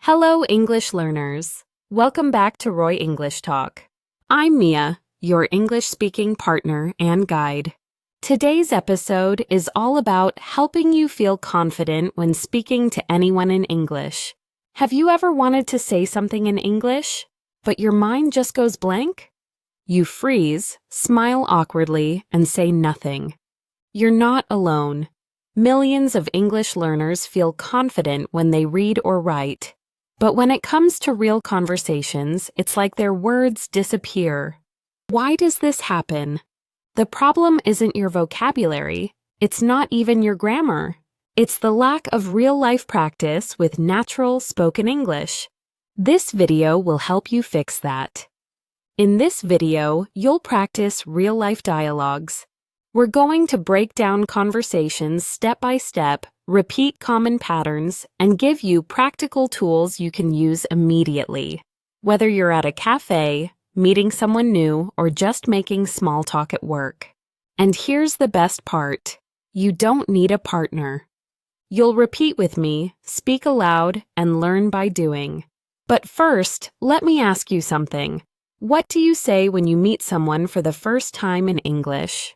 Hello, English learners. Welcome back to Roy English Talk. I'm Mia, your English-speaking partner and guide. Today's episode is all about helping you feel confident when speaking to anyone in English. Have you ever wanted to say something in English, but your mind just goes blank? You freeze, smile awkwardly, and say nothing. You're not alone. Millions of English learners feel confident when they read or write. But when it comes to real conversations, it's like their words disappear. Why does this happen? The problem isn't your vocabulary. It's not even your grammar. It's the lack of real-life practice with natural spoken English. This video will help you fix that. In this video, you'll practice real-life dialogues. We're going to break down conversations step by step, repeat common patterns, and give you practical tools you can use immediately. Whether you're at a cafe, meeting someone new, or just making small talk at work. And here's the best part. You don't need a partner. You'll repeat with me, speak aloud, and learn by doing. But first, let me ask you something. What do you say when you meet someone for the first time in English?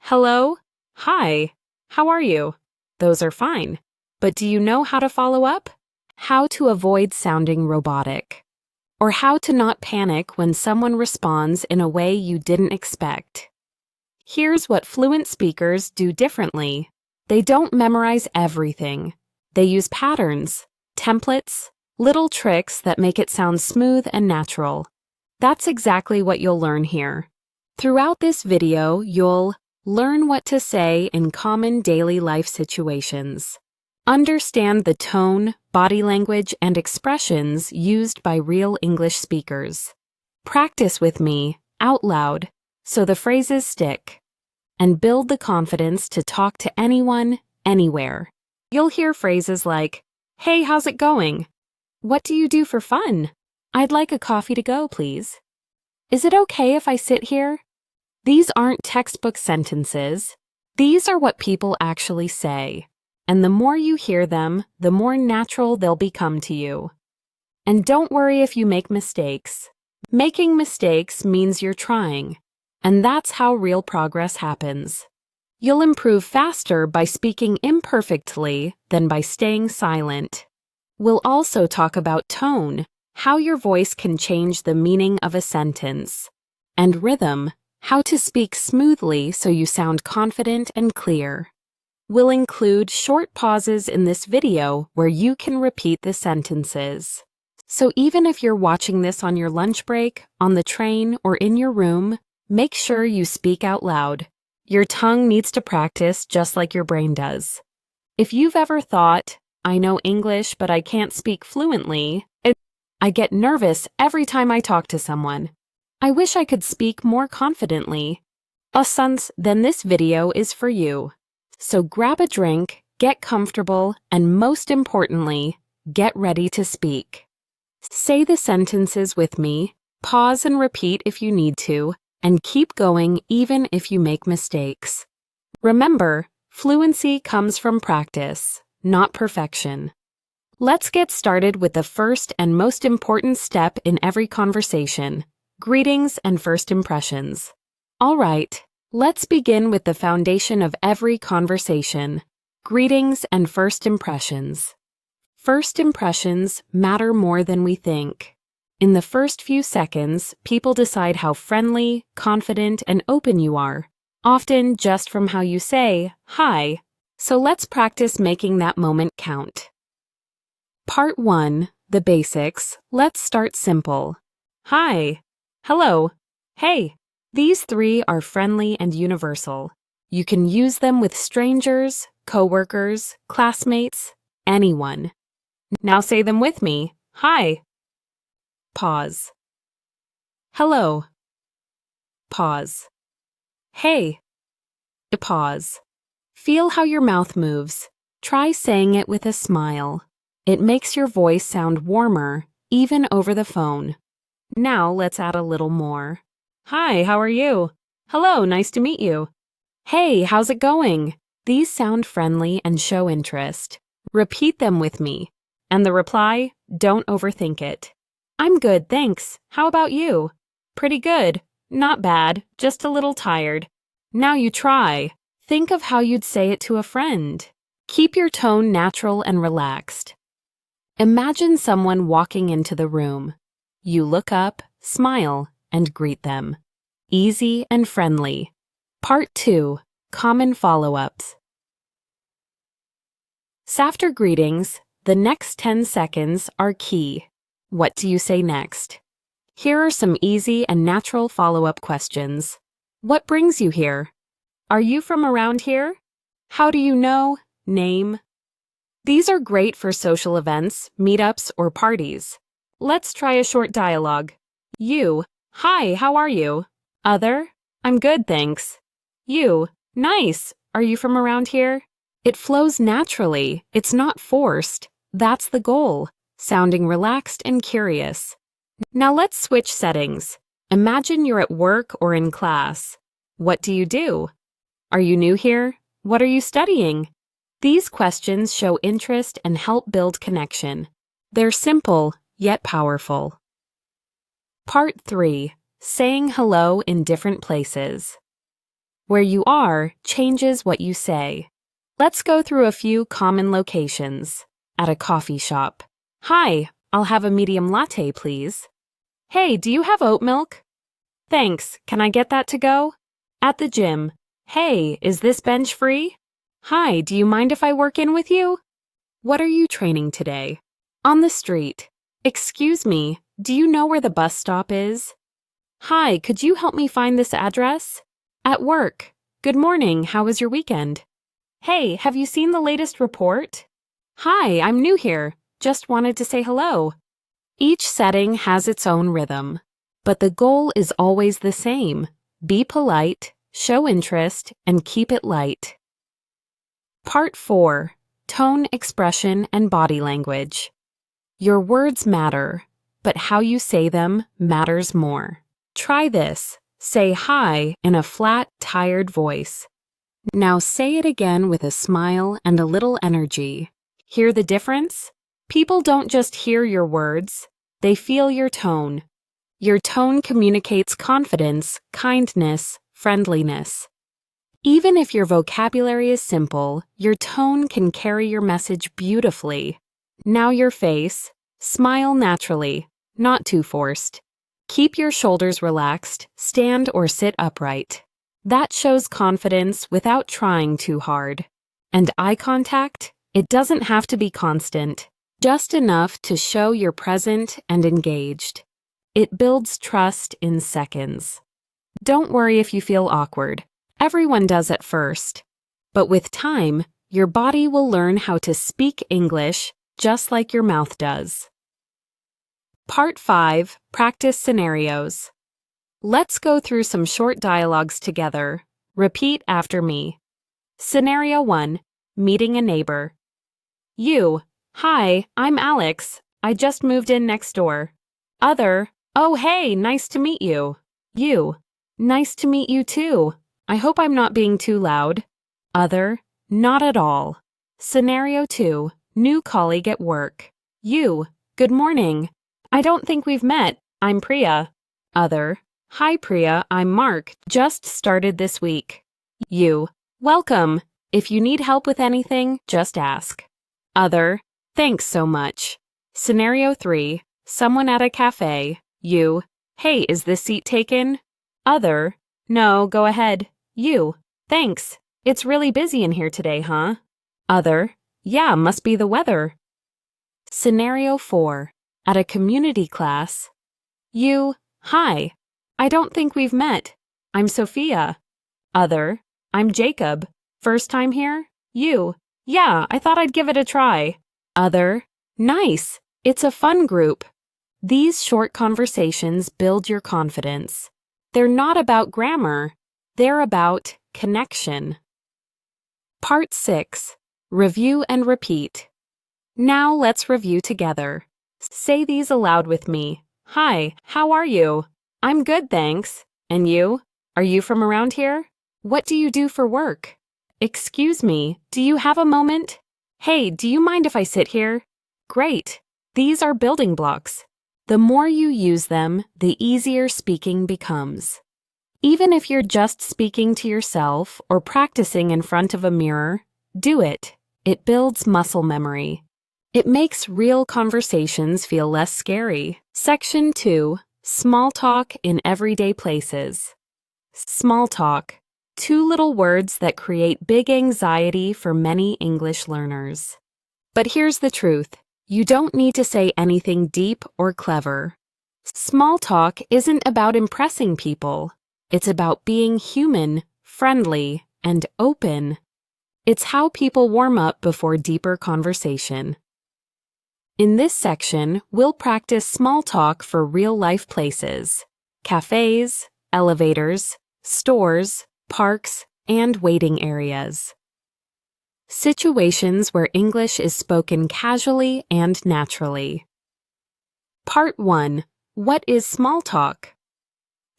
Hello? Hi. How are you? Those are fine. But do you know how to follow up? How to avoid sounding robotic? Or how to not panic when someone responds in a way you didn't expect? Here's what fluent speakers do differently. They don't memorize everything. They use patterns, templates, little tricks that make it sound smooth and natural. That's exactly what you'll learn here. Throughout this video, you'll learn what to say in common daily life situations. Understand the tone, body language, and expressions used by real English speakers. Practice with me, out loud, so the phrases stick. And build the confidence to talk to anyone, anywhere. You'll hear phrases like, "Hey, how's it going? What do you do for fun? I'd like a coffee to go, please. Is it okay if I sit here?" These aren't textbook sentences. These are what people actually say. And the more you hear them, the more natural they'll become to you. And don't worry if you make mistakes. Making mistakes means you're trying. And that's how real progress happens. You'll improve faster by speaking imperfectly than by staying silent. We'll also talk about tone, how your voice can change the meaning of a sentence, and rhythm, how to speak smoothly so you sound confident and clear. We'll include short pauses in this video where you can repeat the sentences. So even if you're watching this on your lunch break, on the train, or in your room, make sure you speak out loud. Your tongue needs to practice just like your brain does. If you've ever thought, "I know English, but I can't speak fluently. I get nervous every time I talk to someone. I wish I could speak more confidently," then this video is for you. So grab a drink, get comfortable, and most importantly, get ready to speak. Say the sentences with me, pause and repeat if you need to, and keep going even if you make mistakes. Remember, fluency comes from practice, not perfection. Let's get started with the first and most important step in every conversation. Greetings and first impressions. All right, let's begin with the foundation of every conversation. Greetings and first impressions. First impressions matter more than we think. In the first few seconds, people decide how friendly, confident, and open you are, often just from how you say, "Hi." So let's practice making that moment count. Part 1, the basics. Let's start simple. Hi. Hello. Hey. These three are friendly and universal. You can use them with strangers, coworkers, classmates, anyone. Now say them with me. Hi. Pause. Hello. Pause. Hey. Pause. Feel how your mouth moves. Try saying it with a smile. It makes your voice sound warmer, even over the phone. Now let's add a little more. Hi, how are you? Hello, nice to meet you. Hey, how's it going? These sound friendly and show interest. Repeat them with me. And the reply, Don't overthink it. I'm good, thanks. How about you? Pretty good. Not bad, just a little tired. Now you try. Think of how you'd say it to a friend. Keep your tone natural and relaxed. Imagine someone walking into the room. You look up, smile, and greet them. Easy and friendly. Part 2. Common follow-ups. After greetings, the next 10 seconds are key. What do you say next? Here are some easy and natural follow-up questions. What brings you here? Are you from around here? How do you know? Name. These are great for social events, meetups, or parties. Let's try a short dialogue. You. Hi, how are you? Other. I'm good, thanks. You. Nice. Are you from around here? It flows naturally. It's not forced. That's the goal. Sounding relaxed and curious. Now let's switch settings. Imagine you're at work or in class. What do you do? Are you new here? What are you studying? These questions show interest and help build connection. They're simple, yet powerful. Part 3. Saying hello in different places. Where you are changes what you say. Let's go through a few common locations. At a coffee shop. Hi, I'll have a medium latte, please. Hey, do you have oat milk? Thanks, can I get that to go? At the gym. Hey, is this bench free? Hi, do you mind if I work in with you? What are you training today? On the street. Excuse me, do you know where the bus stop is? Hi, could you help me find this address? At work. Good morning, how was your weekend? Hey, have you seen the latest report? Hi, I'm new here. Just wanted to say hello. Each setting has its own rhythm, but the goal is always the same. Be polite, show interest, and keep it light. Part 4. Tone, expression, and body language. Your words matter, but how you say them matters more. Try this. Say hi in a flat, tired voice. Now say it again with a smile and a little energy. Hear the difference? People don't just hear your words, they feel your tone. Your tone communicates confidence, kindness, friendliness. Even if your vocabulary is simple, your tone can carry your message beautifully. Now your face. Smile naturally, not too forced. Keep your shoulders relaxed, stand or sit upright. That shows confidence without trying too hard. And eye contact? It doesn't have to be constant, just enough to show you're present and engaged. It builds trust in seconds. Don't worry if you feel awkward. Everyone does at first. But with time, your body will learn how to speak English just like your mouth does. Part 5. Practice scenarios. Let's go through some short dialogues together. Repeat after me. Scenario 1. Meeting a neighbor. You. Hi, I'm Alex. I just moved in next door. Other. Oh, hey, nice to meet you. You. Nice to meet you too. I hope I'm not being too loud. Other. Not at all. Scenario 2. New colleague at work. You. Good morning. I don't think we've met. I'm Priya. Other. Hi Priya, I'm Mark. Just started this week. You. Welcome. If you need help with anything, just ask. Other. Thanks so much. Scenario 3. Someone at a cafe. You. Hey, is this seat taken? Other. No, go ahead. You. Thanks. It's really busy in here today, huh? Other. Yeah, must be the weather. Scenario 4. At a community class. You. Hi. I don't think we've met. I'm Sophia. Other. I'm Jacob. First time here? You. Yeah, I thought I'd give it a try. Other. Nice. It's a fun group. These short conversations build your confidence. They're not about grammar. They're about connection. Part 6. Review and repeat. Now let's review together. Say these aloud with me. Hi, how are you? I'm good, thanks. And you? Are you from around here? What do you do for work? Excuse me, do you have a moment? Hey, do you mind if I sit here? Great. These are building blocks. The more you use them, the easier speaking becomes. Even if you're just speaking to yourself or practicing in front of a mirror, do it. It builds muscle memory. It makes real conversations feel less scary. Section 2. Small talk in everyday places. Small talk. 2 little words that create big anxiety for many English learners. But here's the truth. You don't need to say anything deep or clever. Small talk isn't about impressing people. It's about being human, friendly, and open. It's how people warm up before deeper conversation. In this section, we'll practice small talk for real-life places: cafes, elevators, stores, parks, and waiting areas. Situations where English is spoken casually and naturally. Part 1. What is small talk?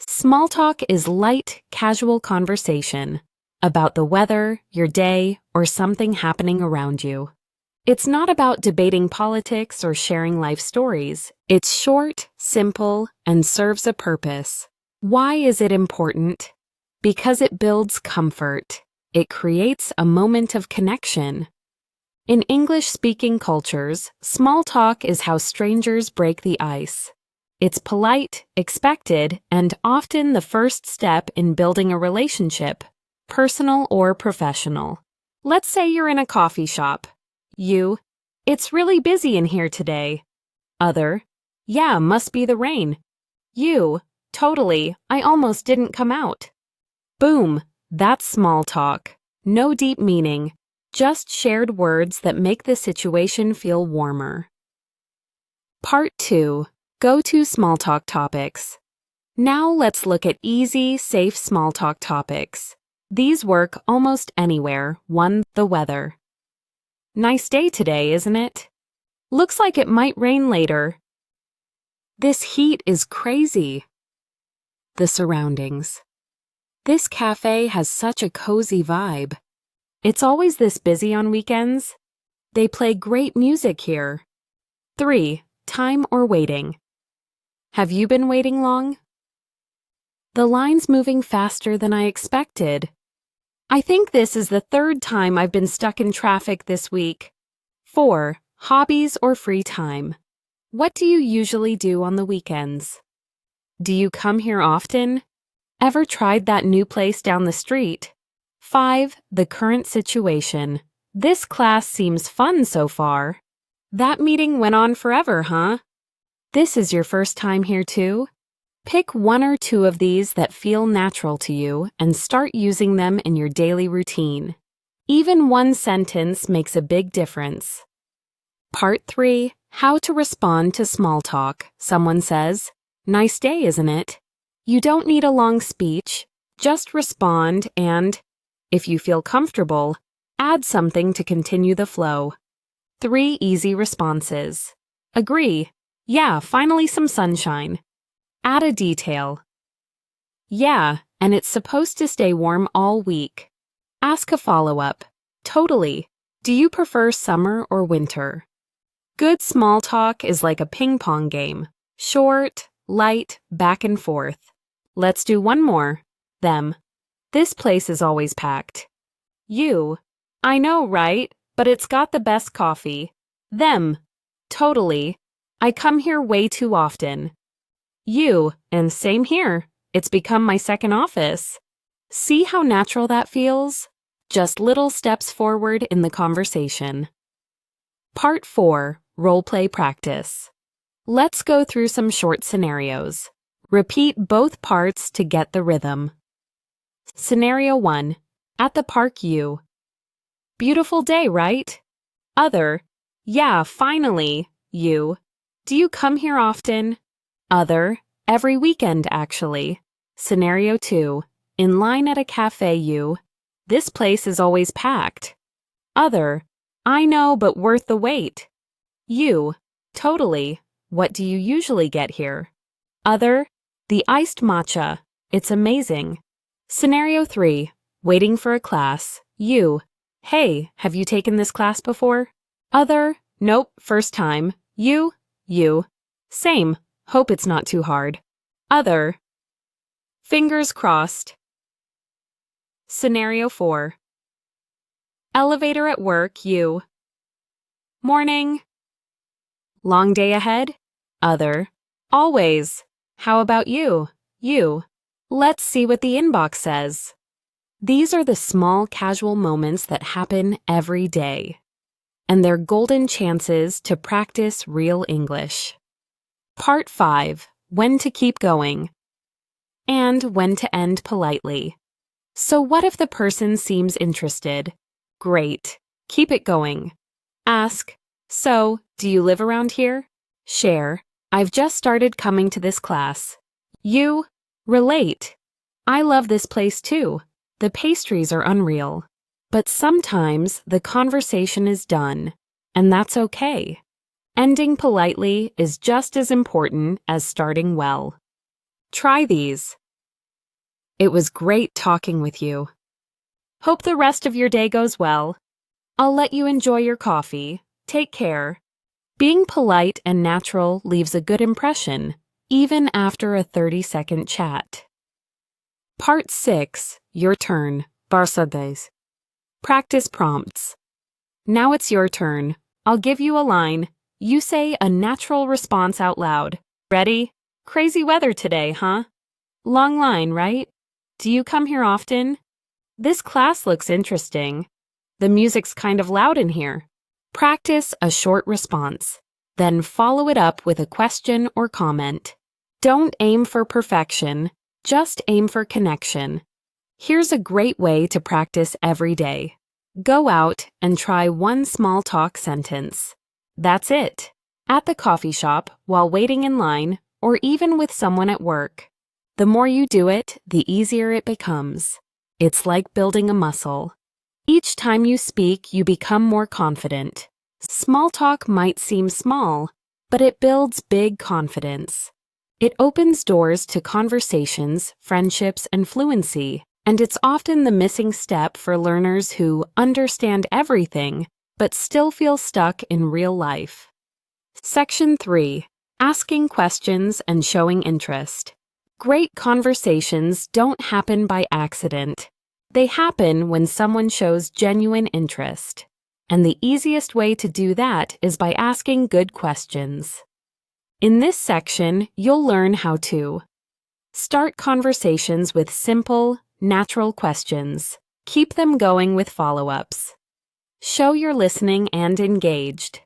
Small talk is light, casual conversation about the weather, your day, or something happening around you. It's not about debating politics or sharing life stories. It's short, simple, and serves a purpose. Why is it important? Because it builds comfort. It creates a moment of connection. In English-speaking cultures, small talk is how strangers break the ice. It's polite, expected, and often the first step in building a relationship, personal or professional. Let's say you're in a coffee shop. You, "It's really busy in here today." Other, "Yeah, must be the rain." You, "Totally, I almost didn't come out." Boom, that's small talk. No deep meaning, just shared words that make the situation feel warmer. Part 2. Go-to small talk topics. Now let's look at easy, safe small talk topics. These work almost anywhere. 1. The weather. "Nice day today, isn't it?" "Looks like it might rain later." "This heat is crazy." The surroundings. "This cafe has such a cozy vibe." "It's always this busy on weekends." "They play great music here." 3. Time or waiting. "Have you been waiting long?" "The line's moving faster than I expected." "I think this is the 3rd time I've been stuck in traffic this week." 4. Hobbies or free time. What do you usually do on the weekends? Do you come here often? Ever tried that new place down the street? 5. The current situation. This class seems fun so far. That meeting went on forever, huh? This is your first time here too? Pick 1 or 2 of these that feel natural to you and start using them in your daily routine. Even 1 sentence makes a big difference. Part 3. How to respond to small talk. Someone says, "Nice day, isn't it?" You don't need a long speech. Just respond and, if you feel comfortable, add something to continue the flow. 3 easy responses. Agree. "Yeah, finally some sunshine." Add a detail. "Yeah, and it's supposed to stay warm all week." Ask a follow-up. "Totally. Do you prefer summer or winter?" Good small talk is like a ping pong game. Short, light, back and forth. Let's do 1 more. Them. "This place is always packed." You. "I know, right? But it's got the best coffee." Them. "Totally. I come here way too often." You. "And same here. It's become my second office." See how natural that feels? Just little steps forward in the conversation. Part 4. Role-play practice. Let's go through some short scenarios. Repeat both parts to get the rhythm. Scenario 1. At the park, you. "Beautiful day, right?" Other. "Yeah, finally." You. "Do you come here often?" Other. "Every weekend, actually." Scenario 2. In line at a cafe, you. "This place is always packed." Other. "I know, but worth the wait." You. "Totally. What do you usually get here?" Other. "The iced matcha. It's amazing." Scenario 3. Waiting for a class. You. "Hey, have you taken this class before?" Other. "Nope, first time." You. You. Same. Hope it's not too hard. Other. Fingers crossed. Scenario 4. Elevator at work, you. Morning. Long day ahead? Other. Always. How about you? You. Let's see what the inbox says. These are the small casual moments that happen every day, and they're golden chances to practice real English. Part 5. When to keep going and when to end politely. So what if the person seems interested? Great. Keep it going. Ask, so, do you live around here? Share, I've just started coming to this class. You. Relate. I love this place too. The pastries are unreal. But sometimes the conversation is done, and that's okay. Ending politely is just as important as starting well. Try these. It was great talking with you. Hope the rest of your day goes well. I'll let you enjoy your coffee. Take care. Being polite and natural leaves a good impression, even after a 30-second chat. Part 6. Your turn. Barsadez. Practice prompts. Now it's your turn. I'll give you a line. You say a natural response out loud. Ready? Crazy weather today, huh? Long line, right? Do you come here often? This class looks interesting. The music's kind of loud in here. Practice a short response. Then follow it up with a question or comment. Don't aim for perfection. Just aim for connection. Here's a great way to practice every day. Go out and try one small talk sentence. That's it. At the coffee shop, while waiting in line, or even with someone at work. The more you do it, the easier it becomes. It's like building a muscle. Each time you speak, you become more confident. Small talk might seem small, but it builds big confidence. It opens doors to conversations, friendships, and fluency, and it's often the missing step for learners who understand everything but still feel stuck in real life. Section 3. Asking questions and showing interest. Great conversations don't happen by accident. They happen when someone shows genuine interest. And the easiest way to do that is by asking good questions. In this section, you'll learn how to start conversations with simple, natural questions. Keep them going with follow-ups. Show you're listening and engaged.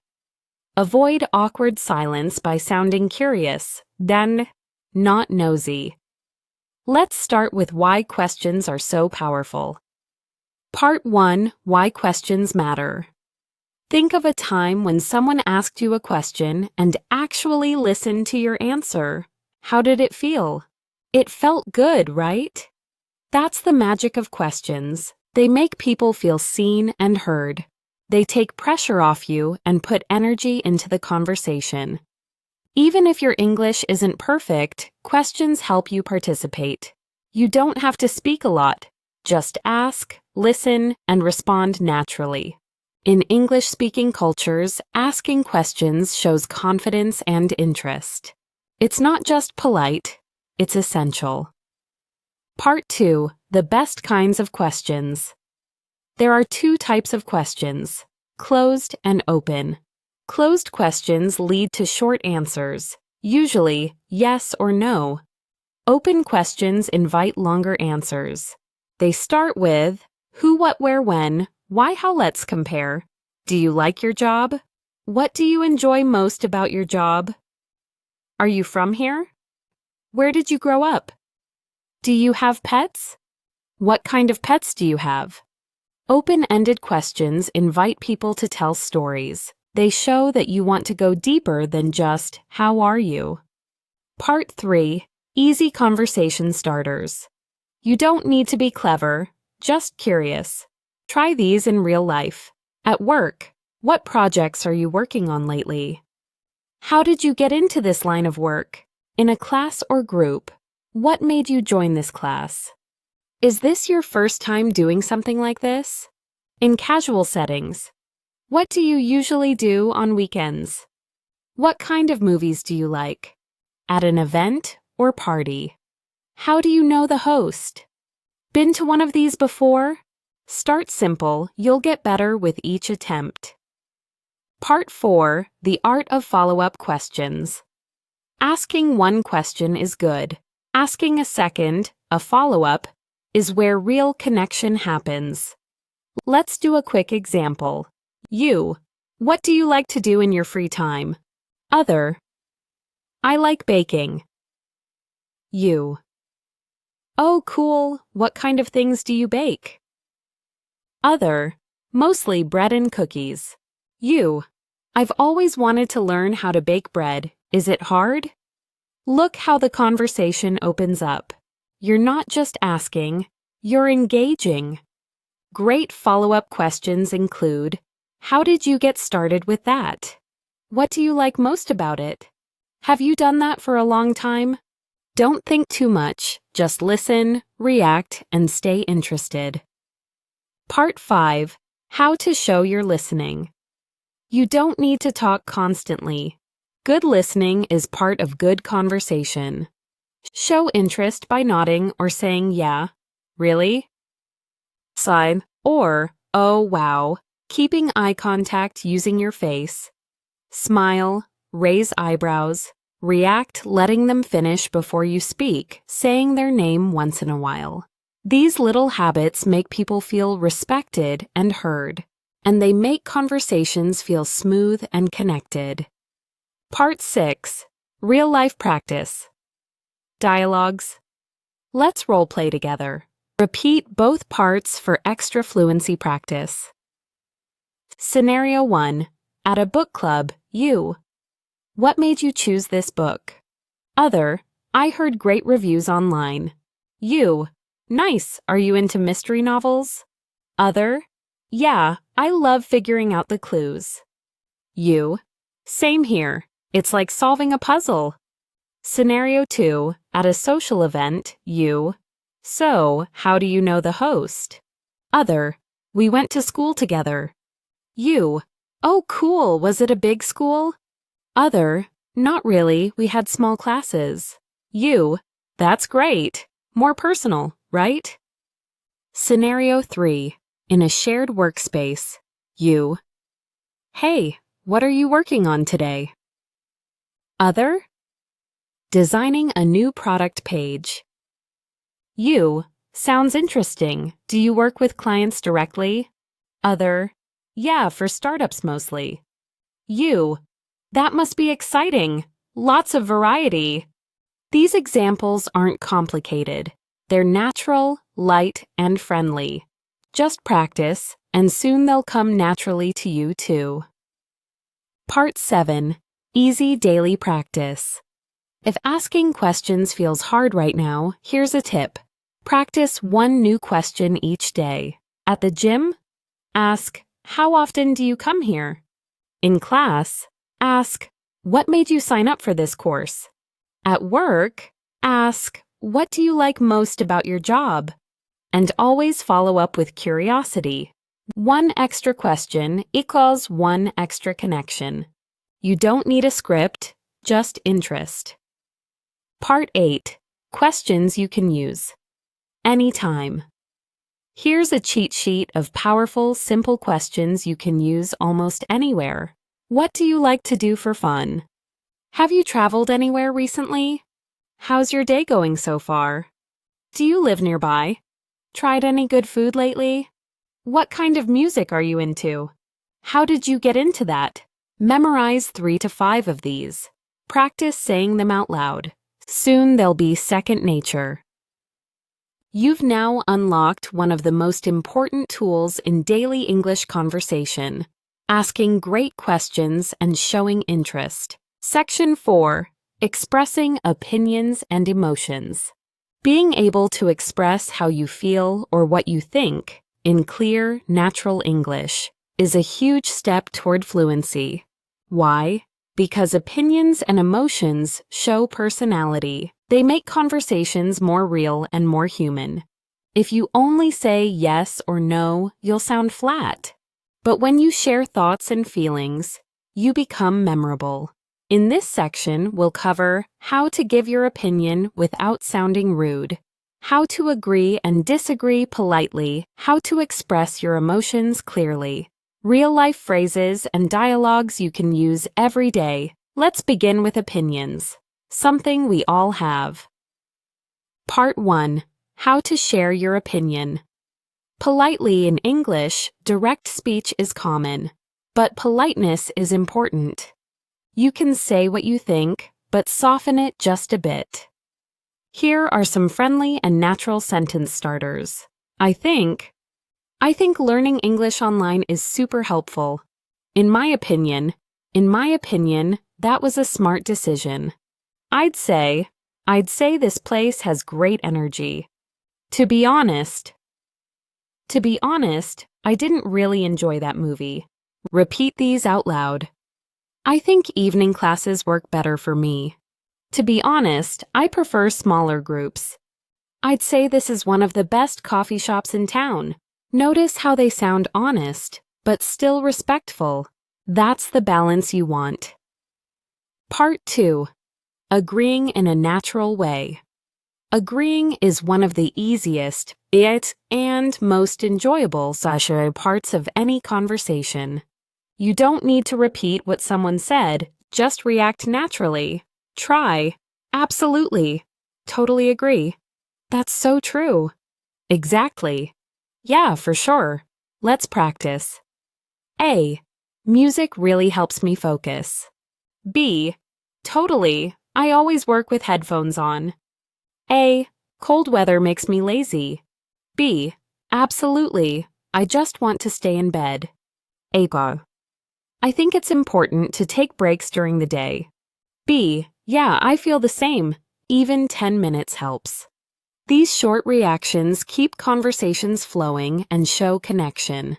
Avoid awkward silence by sounding curious, then not nosy. Let's start with why questions are so powerful. Part 1. Why questions matter. Think of a time when someone asked you a question and actually listened to your answer. How did it feel? It felt good, right? That's the magic of questions. They make people feel seen and heard. They take pressure off you and put energy into the conversation. Even if your English isn't perfect, questions help you participate. You don't have to speak a lot. Just ask, listen, and respond naturally. In English-speaking cultures, asking questions shows confidence and interest. It's not just polite, it's essential. Part 2. The best kinds of questions. There are 2 types of questions, closed and open. Closed questions lead to short answers, usually yes or no. Open questions invite longer answers. They start with who, what, where, when, why, how, let's compare. Do you like your job? What do you enjoy most about your job? Are you from here? Where did you grow up? Do you have pets? What kind of pets do you have? Open-ended questions invite people to tell stories. They show that you want to go deeper than just, how are you? Part 3. Easy conversation starters. You don't need to be clever, just curious. Try these in real life. At work, what projects are you working on lately? How did you get into this line of work? In a class or group, what made you join this class? Is this your first time doing something like this? In casual settings, what do you usually do on weekends? What kind of movies do you like? At an event or party? How do you know the host? Been to one of these before? Start simple, you'll get better with each attempt. Part 4, the art of follow-up questions. Asking one question is good. Asking a second, a follow-up, is where real connection happens. Let's do a quick example. You, what do you like to do in your free time? Other, I like baking. You, oh cool, what kind of things do you bake? Other, mostly bread and cookies. You, I've always wanted to learn how to bake bread. Is it hard? Look how the conversation opens up. You're not just asking, you're engaging. Great follow-up questions include, how did you get started with that? What do you like most about it? Have you done that for a long time? Don't think too much, just listen, react, and stay interested. Part 5, how to show you're listening. You don't need to talk constantly. Good listening is part of good conversation. Show interest by nodding or saying, yeah, really? Sign, or, oh wow, keeping eye contact using your face. Smile, raise eyebrows, react letting them finish before you speak, saying their name once in a while. These little habits make people feel respected and heard, and they make conversations feel smooth and connected. Part 6, real-life practice. Dialogues. Let's role-play together. Repeat both parts for extra fluency practice. Scenario 1. At a book club, you. What made you choose this book? Other. I heard great reviews online. You. Nice. Are you into mystery novels? Other. Yeah, I love figuring out the clues. You. Same here. It's like solving a puzzle. Scenario 2. At a social event, you. So, how do you know the host? Other. We went to school together. You. Oh, cool. Was it a big school? Other. Not really. We had small classes. You. That's great. More personal, right? Scenario 3. In a shared workspace, you. Hey, what are you working on today? Other. Designing a new product page. You. Sounds interesting. Do you work with clients directly? Other. Yeah, for startups mostly. You. That must be exciting. Lots of variety. These examples aren't complicated. They're natural, light, and friendly. Just practice, and soon they'll come naturally to you too. Part 7. Easy daily practice. If asking questions feels hard right now, here's a tip. Practice one new question each day. At the gym, ask, how often do you come here? In class, ask, what made you sign up for this course? At work, ask, what do you like most about your job? And always follow up with curiosity. One extra question equals one extra connection. You don't need a script, just interest. Part 8. Questions you can use. Anytime. Here's a cheat sheet of powerful, simple questions you can use almost anywhere. What do you like to do for fun? Have you traveled anywhere recently? How's your day going so far? Do you live nearby? Tried any good food lately? What kind of music are you into? How did you get into that? Memorize 3 to 5 of these. Practice saying them out loud. Soon they'll be second nature. You've now unlocked one of the most important tools in daily English conversation, asking great questions and showing interest. Section 4. Expressing opinions and emotions. Being able to express how you feel or what you think in clear, natural English is a huge step toward fluency. Why? Because opinions and emotions show personality. They make conversations more real and more human. If you only say yes or no, you'll sound flat. But when you share thoughts and feelings, you become memorable. In this section, we'll cover how to give your opinion without sounding rude, how to agree and disagree politely, how to express your emotions clearly, real-life phrases and dialogues you can use every day. Let's begin with opinions, something we all have. Part 1. How to share your opinion. Politely in English, direct speech is common, but politeness is important. You can say what you think, but soften it just a bit. Here are some friendly and natural sentence starters. I think learning English online is super helpful. In my opinion, that was a smart decision. I'd say this place has great energy. To be honest, I didn't really enjoy that movie. Repeat these out loud. I think evening classes work better for me. To be honest, I prefer smaller groups. I'd say this is one of the best coffee shops in town. Notice how they sound honest, but still respectful. That's the balance you want. Part 2. Agreeing in a natural way. Agreeing is one of the easiest, and most enjoyable parts of any conversation. You don't need to repeat what someone said, just react naturally. Try. Absolutely. Totally agree. That's so true. Exactly. Yeah, for sure. Let's practice. A. Music really helps me focus. B. Totally. I always work with headphones on. A. Cold weather makes me lazy. B. Absolutely. I just want to stay in bed. A. I think it's important to take breaks during the day. B. Yeah, I feel the same. Even 10 minutes helps. These short reactions keep conversations flowing and show connection.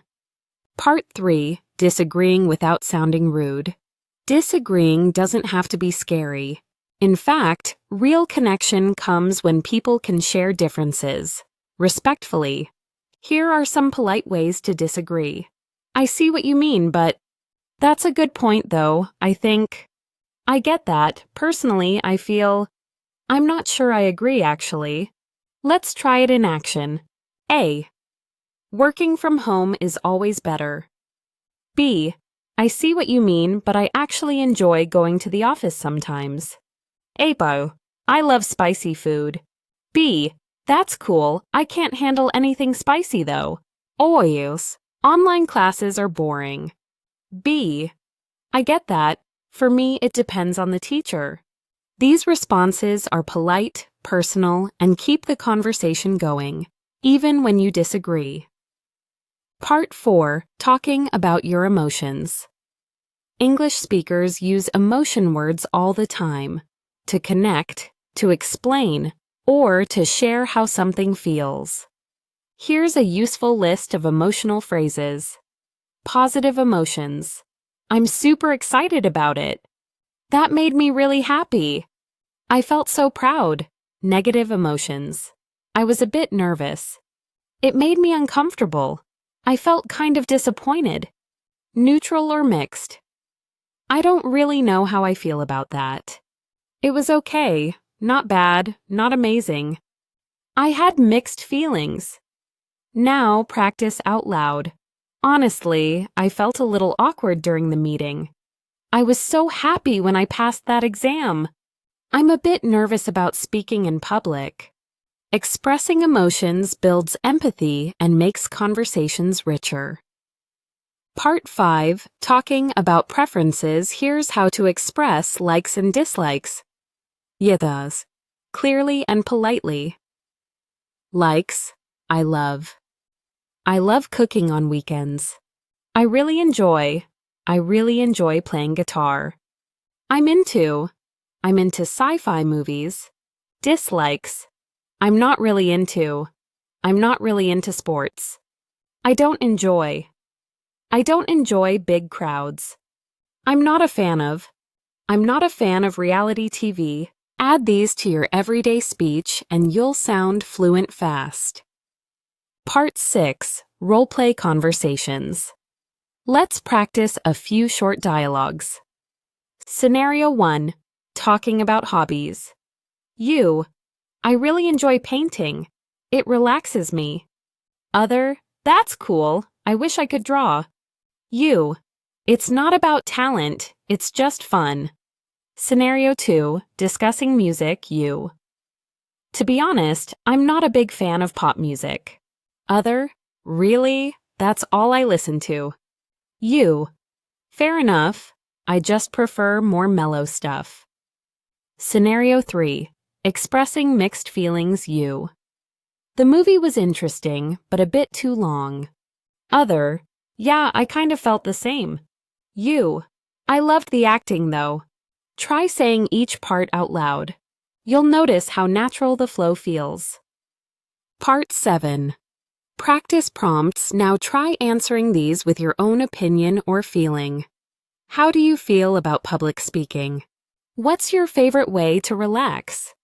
Part 3. Disagreeing without sounding rude. Disagreeing doesn't have to be scary. In fact, real connection comes when people can share differences, respectfully. Here are some polite ways to disagree. I see what you mean, but that's a good point, though. I get that. Personally, I'm not sure I agree, actually. Let's try it in action. A. Working from home is always better. B. I see what you mean, but I actually enjoy going to the office sometimes. A. I love spicy food. B. That's cool. I can't handle anything spicy, though. Oyes. Online classes are boring. B. I get that. For me, it depends on the teacher. These responses are polite, personal, and keep the conversation going, even when you disagree. Part 4. Talking about your emotions. English speakers use emotion words all the time to connect, to explain, or to share how something feels. Here's a useful list of emotional phrases. Positive emotions. I'm super excited about it. That made me really happy. I felt so proud. Negative emotions. I was a bit nervous. It made me uncomfortable. I felt kind of disappointed. Neutral or mixed. I don't really know how I feel about that. It was okay. Not bad. Not amazing. I had mixed feelings. Now practice out loud. Honestly, I felt a little awkward during the meeting. I was so happy when I passed that exam. I'm a bit nervous about speaking in public. Expressing emotions builds empathy and makes conversations richer. Part 5. Talking about preferences. Here's how to express likes and dislikes. Yedas. Clearly and politely. Likes. I love cooking on weekends. I really enjoy playing guitar. I'm into sci-fi movies. Dislikes. I'm not really into sports. I don't enjoy big crowds. I'm not a fan of reality TV. Add these to your everyday speech and you'll sound fluent fast. Part 6. Role-play conversations. Let's practice a few short dialogues. Scenario 1. Talking about hobbies. You. I really enjoy painting. It relaxes me. Other. That's cool. I wish I could draw. You. It's not about talent. It's just fun. Scenario 2. Discussing music. You. To be honest, I'm not a big fan of pop music. Other. Really? That's all I listen to. You. Fair enough. I just prefer more mellow stuff. Scenario 3. Expressing mixed feelings. You. The movie was interesting, but a bit too long. Other. Yeah, I kind of felt the same. You. I loved the acting, though. Try saying each part out loud. You'll notice how natural the flow feels. Part 7. Practice prompts. Now try answering these with your own opinion or feeling. How do you feel about public speaking? What's your favorite way to relax?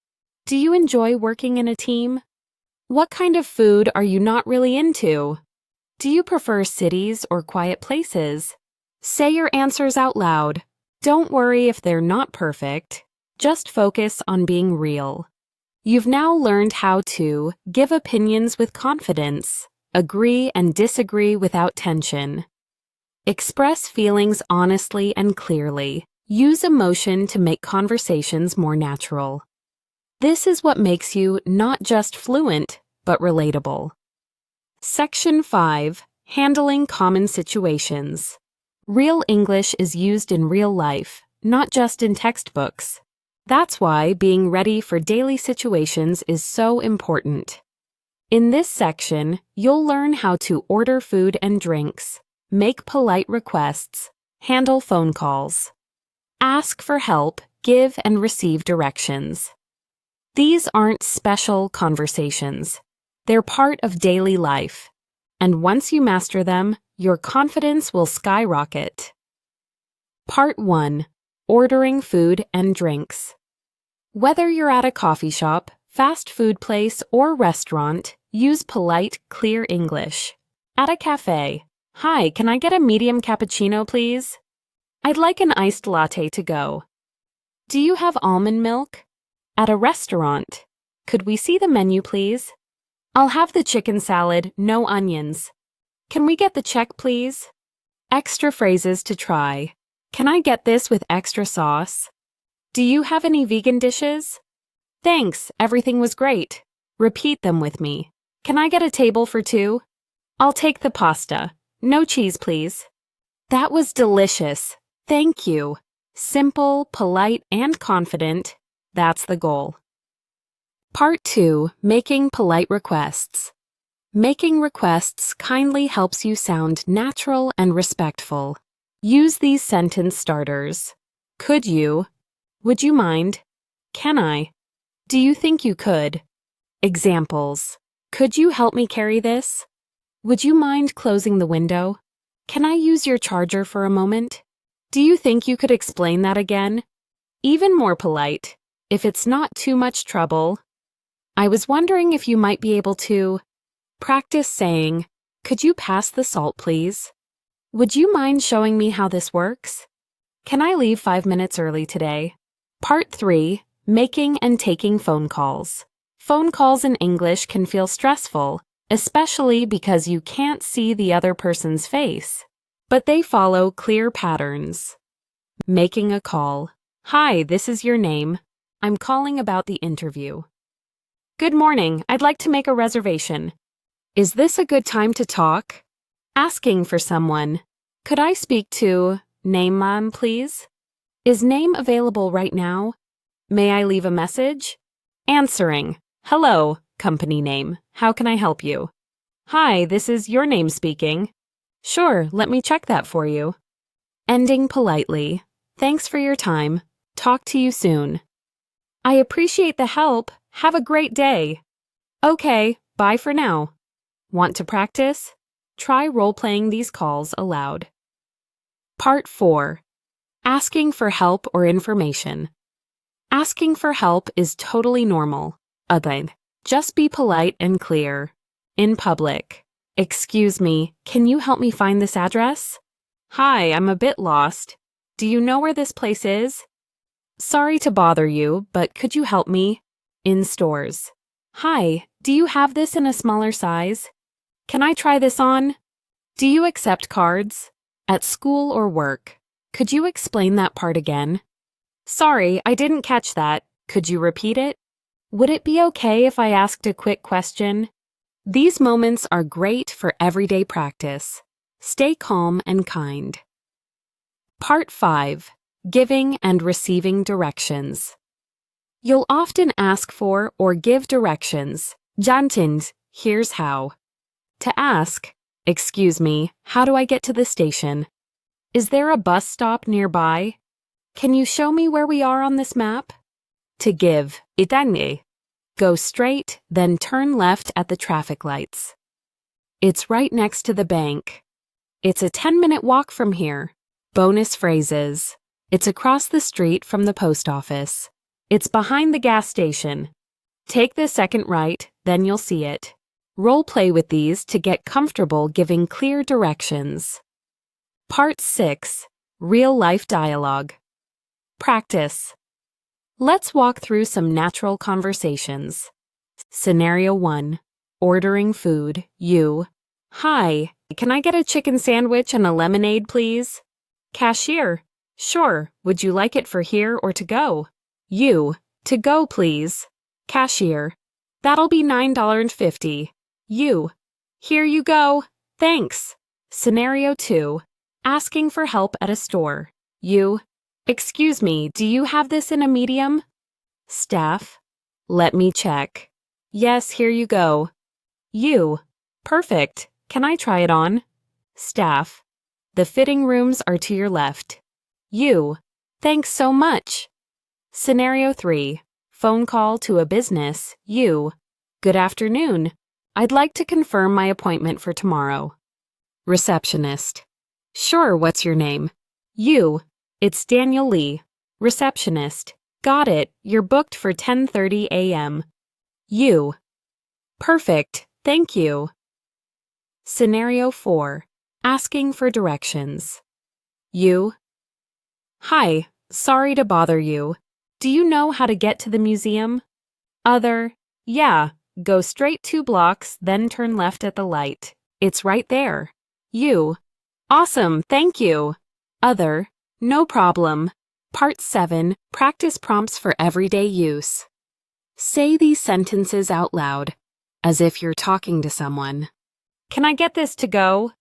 Do you enjoy working in a team? What kind of food are you not really into? Do you prefer cities or quiet places? Say your answers out loud. Don't worry if they're not perfect. Just focus on being real. You've now learned how to give opinions with confidence, agree and disagree without tension. Express feelings honestly and clearly. Use emotion to make conversations more natural. This is what makes you not just fluent, but relatable. Section 5. Handling common situations. Real English is used in real life, not just in textbooks. That's why being ready for daily situations is so important. In this section, you'll learn how to order food and drinks, make polite requests, handle phone calls, ask for help, give and receive directions. These aren't special conversations. They're part of daily life. And once you master them, your confidence will skyrocket. Part 1. Ordering food and drinks. Whether you're at a coffee shop, fast food place, or restaurant, use polite, clear English. At a cafe, hi, can I get a medium cappuccino, please? I'd like an iced latte to go. Do you have almond milk? At a restaurant, could we see the menu, please? I'll have the chicken salad, no onions. Can we get the check, please? Extra phrases to try. Can I get this with extra sauce? Do you have any vegan dishes? Thanks, everything was great. Repeat them with me. Can I get a table for two? I'll take the pasta. No cheese, please. That was delicious. Thank you. Simple, polite, and confident. That's the goal. Part 2. Making polite requests. Making requests kindly helps you sound natural and respectful. Use these sentence starters. Could you? Would you mind? Can I? Do you think you could? Examples. Could you help me carry this? Would you mind closing the window? Can I use your charger for a moment? Do you think you could explain that again? Even more polite. If it's not too much trouble. I was wondering if you might be able to practice saying, could you pass the salt, please? Would you mind showing me how this works? Can I leave 5 minutes early today? Part 3. Making and taking phone calls. Phone calls in English can feel stressful, especially because you can't see the other person's face. But they follow clear patterns. Making a call. Hi, this is your name. I'm calling about the interview. Good morning, I'd like to make a reservation. Is this a good time to talk? Asking for someone. Could I speak to name, ma'am, please? Is name available right now? May I leave a message? Answering. Hello, company name. How can I help you? Hi, this is your name speaking. Sure, let me check that for you. Ending politely. Thanks for your time. Talk to you soon. I appreciate the help. Have a great day. Okay, bye for now. Want to practice? Try role-playing these calls aloud. Part 4. Asking for help or information. Asking for help is totally normal. Again, just be polite and clear. In public. Excuse me, can you help me find this address? Hi, I'm a bit lost. Do you know where this place is? Sorry to bother you, but could you help me? In stores. Hi, do you have this in a smaller size? Can I try this on? Do you accept cards? At school or work? Could you explain that part again? Sorry, I didn't catch that. Could you repeat it? Would it be okay if I asked a quick question? These moments are great for everyday practice. Stay calm and kind. Part 5. Giving and receiving directions. You'll often ask for or give directions. Jantin, here's how. To ask, excuse me, how do I get to the station? Is there a bus stop nearby? Can you show me where we are on this map? To give, itane. Go straight, then turn left at the traffic lights. It's right next to the bank. It's a 10-minute walk from here. Bonus phrases. It's across the street from the post office. It's behind the gas station. Take the second right, then you'll see it. Role play with these to get comfortable giving clear directions. Part 6. Real-life dialogue. Practice. Let's walk through some natural conversations. Scenario 1. Ordering food. You. Hi, can I get a chicken sandwich and a lemonade, please? Cashier. Sure, would you like it for here or to go? You. To go, please. Cashier. That'll be $9.50. You. Here you go. Thanks. Scenario 2. Asking for help at a store. You. Excuse me, do you have this in a medium? Staff. Let me check. Yes, here you go. You. Perfect. Can I try it on? Staff. The fitting rooms are to your left. You. Thanks so much. Scenario 3. Phone call to a business. You. Good afternoon. I'd like to confirm my appointment for tomorrow. Receptionist. Sure, what's your name? You. It's Daniel Lee. Receptionist. Got it. You're booked for 10:30 a.m. You. Perfect. Thank you. Scenario 4. Asking for directions. You. Hi, sorry to bother you. Do you know how to get to the museum? Other. Yeah, go straight 2 blocks, then turn left at the light. It's right there. You. Awesome, thank you. Other. No problem. Part 7. Practice prompts for everyday use. Say these sentences out loud, as if you're talking to someone. Can I get this to go?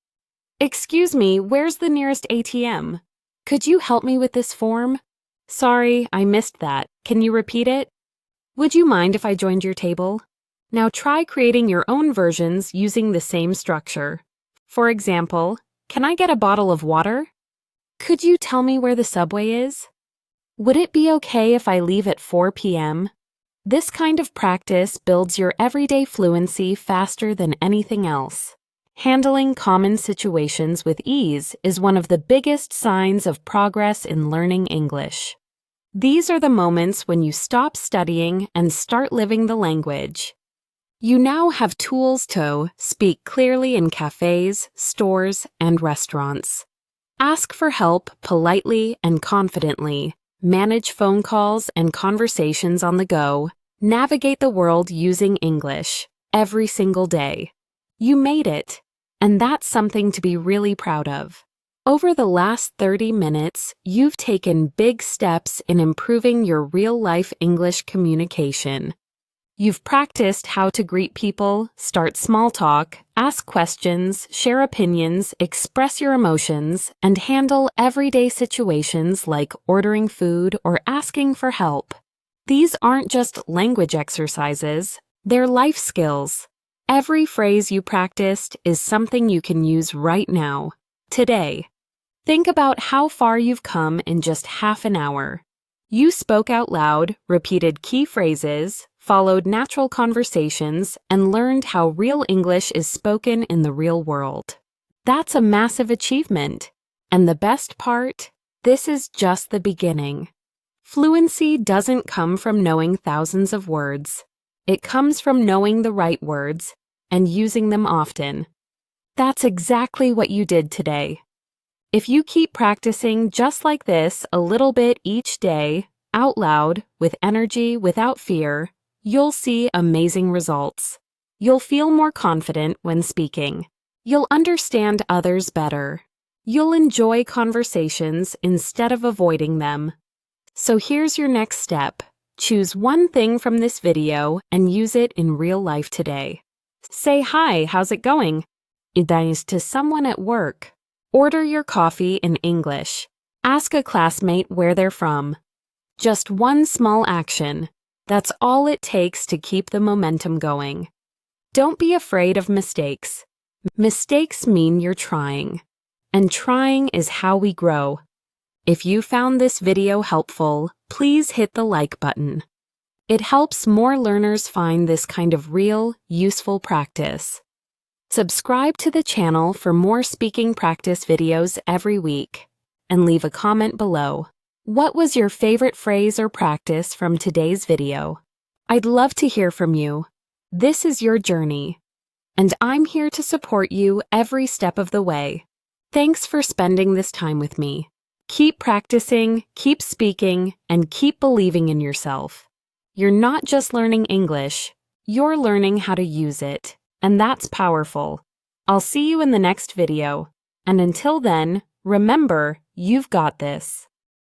Excuse me, where's the nearest ATM? Could you help me with this form? Sorry, I missed that. Can you repeat it? Would you mind if I joined your table? Now try creating your own versions using the same structure. For example, can I get a bottle of water? Could you tell me where the subway is? Would it be okay if I leave at 4 p.m.? This kind of practice builds your everyday fluency faster than anything else. Handling common situations with ease is one of the biggest signs of progress in learning English. These are the moments when you stop studying and start living the language. You now have tools to speak clearly in cafes, stores, and restaurants. Ask for help politely and confidently. Manage phone calls and conversations on the go. Navigate the world using English every single day. You made it, and that's something to be really proud of. Over the last 30 minutes, you've taken big steps in improving your real-life English communication. You've practiced how to greet people, start small talk, ask questions, share opinions, express your emotions, and handle everyday situations like ordering food or asking for help. These aren't just language exercises, they're life skills. Every phrase you practiced is something you can use right now, today. Think about how far you've come in just half an hour. You spoke out loud, repeated key phrases, followed natural conversations, and learned how real English is spoken in the real world. That's a massive achievement. And the best part? This is just the beginning. Fluency doesn't come from knowing thousands of words. It comes from knowing the right words and using them often. That's exactly what you did today. If you keep practicing just like this a little bit each day, out loud, with energy, without fear, you'll see amazing results. You'll feel more confident when speaking. You'll understand others better. You'll enjoy conversations instead of avoiding them. So here's your next step. Choose one thing from this video and use it in real life today. Say hi, how's it going? Idais to someone at work. Order your coffee in English. Ask a classmate where they're from. Just one small action. That's all it takes to keep the momentum going. Don't be afraid of mistakes. Mistakes mean you're trying. And trying is how we grow. If you found this video helpful, please hit the like button. It helps more learners find this kind of real, useful practice. Subscribe to the channel for more speaking practice videos every week. And leave a comment below. What was your favorite phrase or practice from today's video? I'd love to hear from you. This is your journey. And I'm here to support you every step of the way. Thanks for spending this time with me. Keep practicing, keep speaking, and keep believing in yourself. You're not just learning English, you're learning how to use it, and that's powerful. I'll see you in the next video, and until then, remember, you've got this.